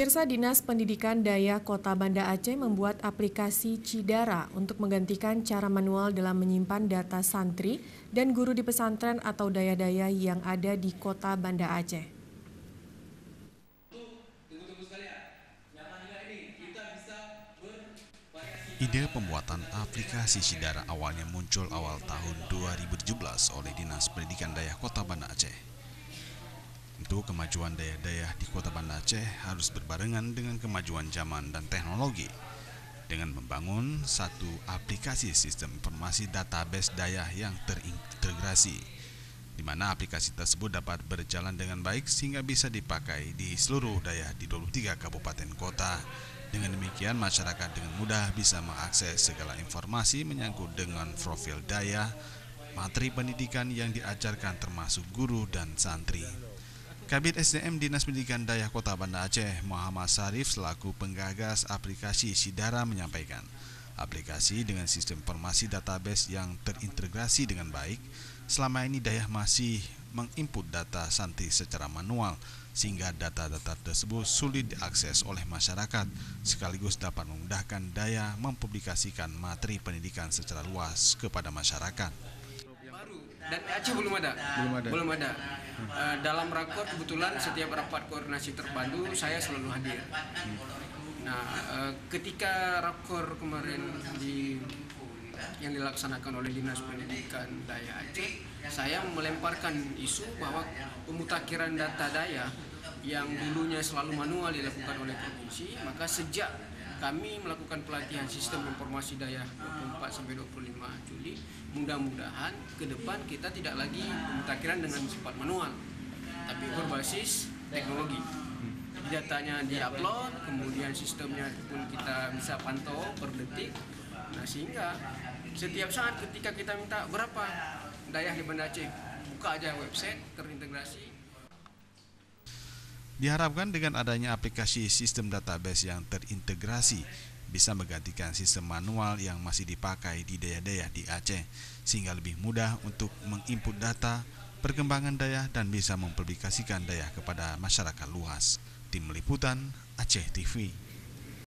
Pemirsa, Dinas Pendidikan Daya Kota Banda Aceh membuat aplikasi Cidara untuk menggantikan cara manual dalam menyimpan data santri dan guru di pesantren atau daya-daya yang ada di Kota Banda Aceh. Ide pembuatan aplikasi Cidara awalnya muncul awal tahun 2017 oleh Dinas Pendidikan Daya Kota Banda Aceh. Untuk kemajuan daya-daya di Kota Banda Aceh harus berbarengan dengan kemajuan zaman dan teknologi. Dengan membangun satu aplikasi sistem informasi database daya yang terintegrasi, di mana aplikasi tersebut dapat berjalan dengan baik sehingga bisa dipakai di seluruh daya di 23 kabupaten kota. Dengan demikian, masyarakat dengan mudah bisa mengakses segala informasi menyangkut dengan profil daya, materi pendidikan yang diajarkan termasuk guru dan santri. Kabid SDM Dinas Pendidikan Daya Kota Banda Aceh, Muhammad Sarif selaku penggagas aplikasi Cidara menyampaikan, aplikasi dengan sistem informasi database yang terintegrasi dengan baik, selama ini daya masih menginput data santri secara manual, sehingga data-data tersebut sulit diakses oleh masyarakat, sekaligus dapat memudahkan daya mempublikasikan materi pendidikan secara luas kepada masyarakat. Dan Aceh belum ada. Dalam rakor kebetulan setiap rapat koordinasi terpadu saya selalu hadir. Nah, ketika rakor kemarin yang dilaksanakan oleh Dinas Pendidikan Daya Aceh, saya melemparkan isu bahwa pemutakhiran data daya yang dulunya selalu manual dilakukan oleh provinsi, maka sejak kami melakukan pelatihan sistem informasi daya 24-25 Juli, mudah-mudahan ke depan kita tidak lagi pemutakhiran dengan sifat manual, tapi berbasis teknologi. Datanya diupload, kemudian sistemnya pun kita bisa pantau per detik. Nah, sehingga setiap saat ketika kita minta berapa daya di Banda Aceh, buka aja website terintegrasi. Diharapkan dengan adanya aplikasi sistem database yang terintegrasi bisa menggantikan sistem manual yang masih dipakai di daya-daya di Aceh, sehingga lebih mudah untuk menginput data, perkembangan daya, dan bisa mempublikasikan daya kepada masyarakat luas. Tim Liputan Aceh TV.